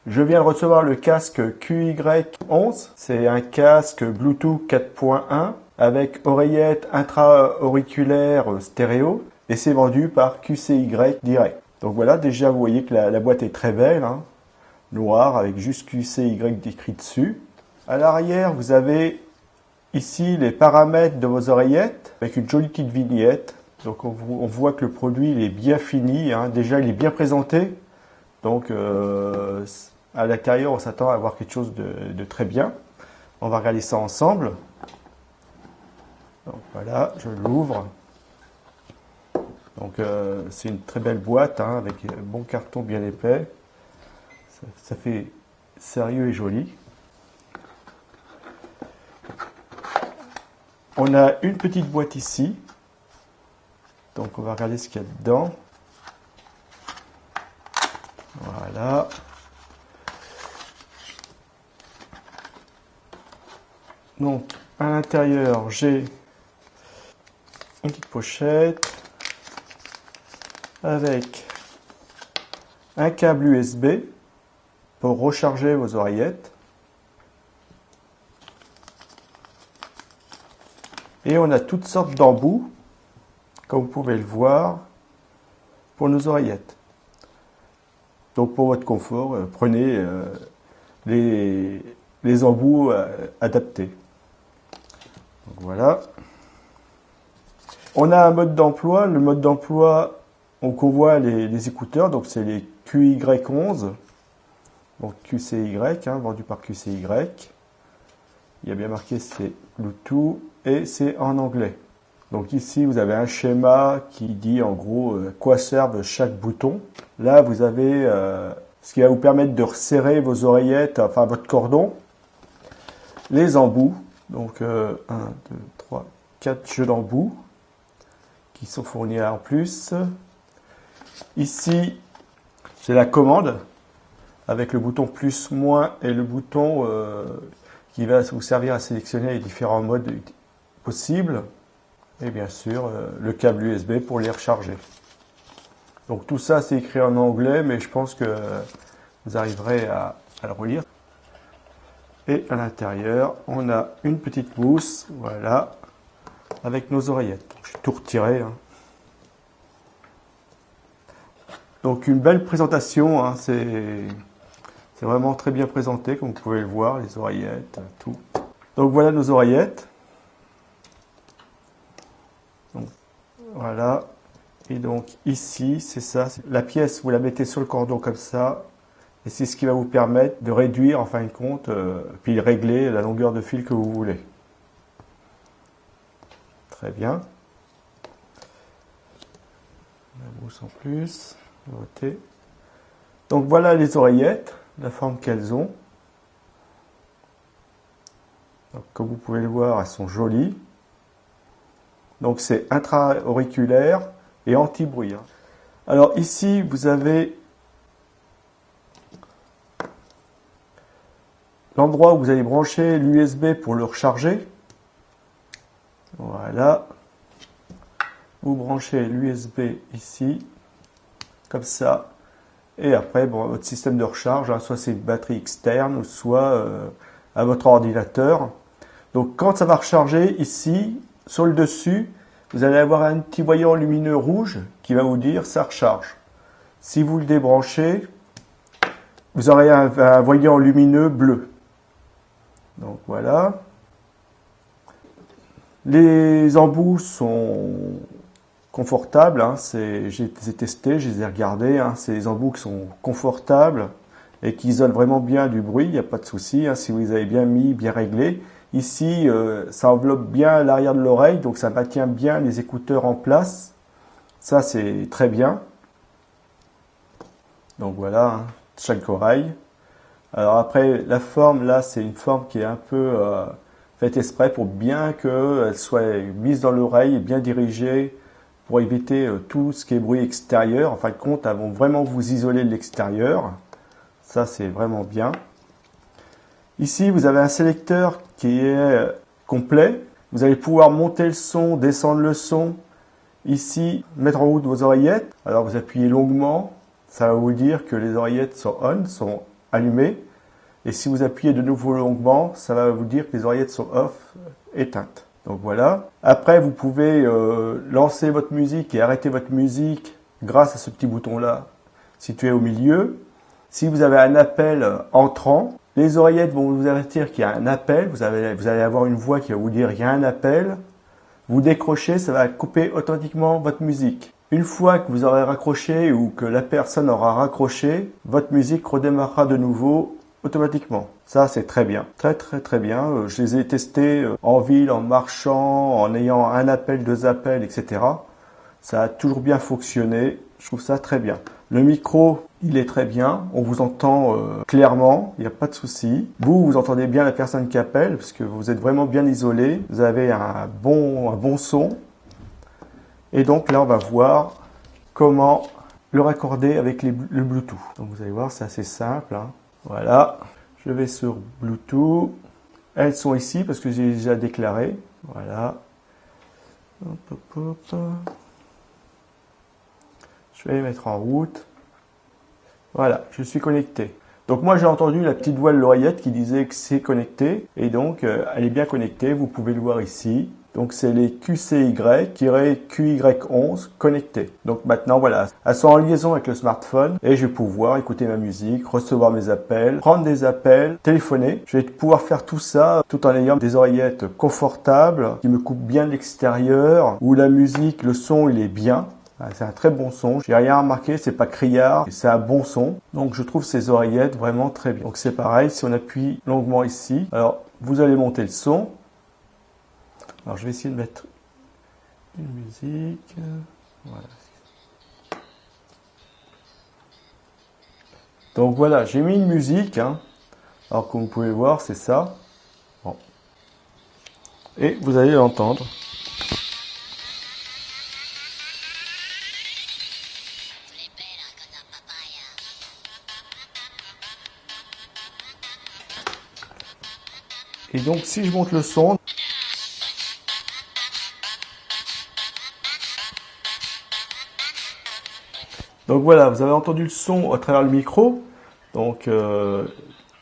Je viens de recevoir le casque QY11. C'est un casque Bluetooth 4.1 avec oreillette intra-auriculaire stéréo et c'est vendu par QCY Direct. Donc voilà, déjà vous voyez que la boîte est très belle, hein, noire avec juste QCY écrit dessus. À l'arrière, vous avez ici les paramètres de vos oreillettes avec une jolie petite vignette. Donc on voit que le produit il est bien fini, hein. Déjà il est bien présenté. Donc à l'intérieur on s'attend à avoir quelque chose de très bien. On va regarder ça ensemble. Donc voilà, je l'ouvre. Donc c'est une très belle boîte, hein, avec un bon carton bien épais. Ça fait sérieux et joli. On a une petite boîte ici. Donc on va regarder ce qu'il y a dedans. Voilà. Donc à l'intérieur j'ai une petite pochette avec un câble USB pour recharger vos oreillettes. Et on a toutes sortes d'embouts, comme vous pouvez le voir, pour nos oreillettes. Donc pour votre confort, prenez les embouts adaptés. Donc voilà. On a un mode d'emploi. Le mode d'emploi, on voit les écouteurs, donc c'est les QY11, donc QCY, hein, vendu par QCY. Il y a bien marqué c'est Bluetooth et c'est en anglais. Donc ici vous avez un schéma qui dit en gros quoi servent chaque bouton. Là vous avez ce qui va vous permettre de resserrer vos oreillettes, enfin votre cordon. Les embouts, donc 1, 2, 3, 4 jeux d'embouts qui sont fournis en plus. Ici c'est la commande avec le bouton plus, moins et le bouton qui va vous servir à sélectionner les différents modes possibles. Et bien sûr, le câble USB pour les recharger. Donc tout ça, c'est écrit en anglais, mais je pense que vous arriverez à le relire. Et à l'intérieur, on a une petite mousse, voilà, avec nos oreillettes. J'ai tout retiré, hein. Donc une belle présentation, hein, c'est vraiment très bien présenté, comme vous pouvez le voir, les oreillettes, tout. Donc voilà nos oreillettes. Donc, voilà. Et donc ici, c'est ça. La pièce, vous la mettez sur le cordon comme ça. Et c'est ce qui va vous permettre de réduire, en fin de compte, puis régler la longueur de fil que vous voulez. Très bien. La mousse en plus. Noter. Donc voilà les oreillettes, la forme qu'elles ont. Donc, comme vous pouvez le voir, elles sont jolies. Donc c'est intra-auriculaire et anti-bruit. Alors ici, vous avez l'endroit où vous allez brancher l'USB pour le recharger. Voilà. Vous branchez l'USB ici, comme ça. Et après, bon, votre système de recharge, hein, soit c'est une batterie externe, soit à votre ordinateur. Donc quand ça va recharger, ici, sur le dessus, vous allez avoir un petit voyant lumineux rouge qui va vous dire ça recharge. Si vous le débranchez, vous aurez un voyant lumineux bleu. Donc voilà. Les embouts sont confortables, hein, je les ai testés, je les ai regardés. Hein, c'est des embouts qui sont confortables et qui isolent vraiment bien du bruit, il n'y a pas de souci, hein, si vous les avez bien mis, bien réglés. Ici, ça enveloppe bien l'arrière de l'oreille, donc ça maintient bien les écouteurs en place. Ça, c'est très bien. Donc voilà, hein, chaque oreille. Alors après, la forme, là, c'est une forme qui est un peu faite exprès pour bien qu'elle soit mise dans l'oreille et bien dirigée pour éviter tout ce qui est bruit extérieur. En fin de compte, elles vont vraiment vous isoler de l'extérieur. Ça, c'est vraiment bien. Ici, vous avez un sélecteur qui est complet. Vous allez pouvoir monter le son, descendre le son. Ici, mettre en route vos oreillettes. Alors, vous appuyez longuement. Ça va vous dire que les oreillettes sont on, sont allumées. Et si vous appuyez de nouveau longuement, ça va vous dire que les oreillettes sont off, éteintes. Donc voilà. Après, vous pouvez lancer votre musique et arrêter votre musique grâce à ce petit bouton-là situé au milieu. Si vous avez un appel entrant, les oreillettes vont vous avertir qu'il y a un appel. Vous allez avoir une voix qui va vous dire il y a un appel. Vous décrochez, ça va couper automatiquement votre musique. Une fois que vous aurez raccroché ou que la personne aura raccroché, votre musique redémarrera de nouveau automatiquement. Ça, c'est très bien. Très, très, très bien. Je les ai testés en ville, en marchant, en ayant un appel, deux appels, etc. Ça a toujours bien fonctionné. Je trouve ça très bien. Le micro, il est très bien. On vous entend clairement. Il n'y a pas de souci. Vous entendez bien la personne qui appelle parce que vous êtes vraiment bien isolé. Vous avez un bon son. Et donc là, on va voir comment le raccorder avec le Bluetooth. Donc vous allez voir, c'est assez simple, hein. Voilà, je vais sur Bluetooth. Elles sont ici parce que j'ai déjà déclaré. Voilà. Hop, hop, hop. Je vais les mettre en route. Voilà, je suis connecté. Donc moi j'ai entendu la petite voix de l'oreillette qui disait que c'est connecté. Et donc elle est bien connectée, vous pouvez le voir ici. Donc c'est les QCY-QY11 connectés. Donc maintenant voilà, elles sont en liaison avec le smartphone et je vais pouvoir écouter ma musique, recevoir mes appels, prendre des appels, téléphoner. Je vais pouvoir faire tout ça tout en ayant des oreillettes confortables qui me coupent bien de l'extérieur, où la musique, le son il est bien. C'est un très bon son. J'ai rien remarqué, c'est pas criard, c'est un bon son. Donc je trouve ces oreillettes vraiment très bien. Donc c'est pareil, si on appuie longuement ici, alors vous allez monter le son. Alors je vais essayer de mettre une musique. Voilà. Donc voilà, j'ai mis une musique. Hein. Alors comme vous pouvez voir, c'est ça. Bon. Et vous allez l'entendre. Et donc si je monte le son, donc voilà, vous avez entendu le son à travers le micro. Donc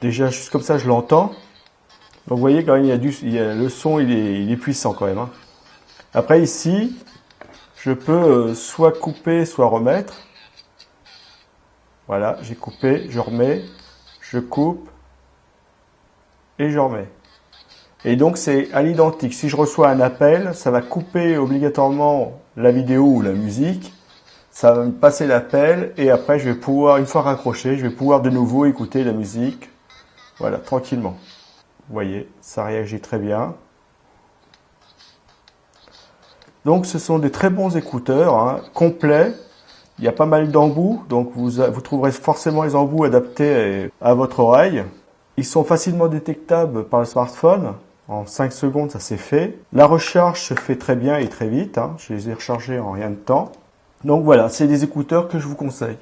déjà juste comme ça je l'entends. Donc vous voyez quand même le son il est puissant quand même. Hein. Après ici, je peux soit couper, soit remettre. Voilà, j'ai coupé, je remets, je coupe et je remets. Et donc c'est à l'identique. Si je reçois un appel, ça va couper obligatoirement la vidéo ou la musique. Ça va me passer l'appel et après je vais pouvoir, une fois raccroché, je vais pouvoir de nouveau écouter la musique. Voilà, tranquillement. Vous voyez, ça réagit très bien. Donc ce sont des très bons écouteurs, hein, complets. Il y a pas mal d'embouts, donc vous trouverez forcément les embouts adaptés à votre oreille. Ils sont facilement détectables par le smartphone. En 5 secondes, ça s'est fait. La recharge se fait très bien et très vite. Hein. Je les ai rechargés en rien de temps. Donc voilà, c'est des écouteurs que je vous conseille.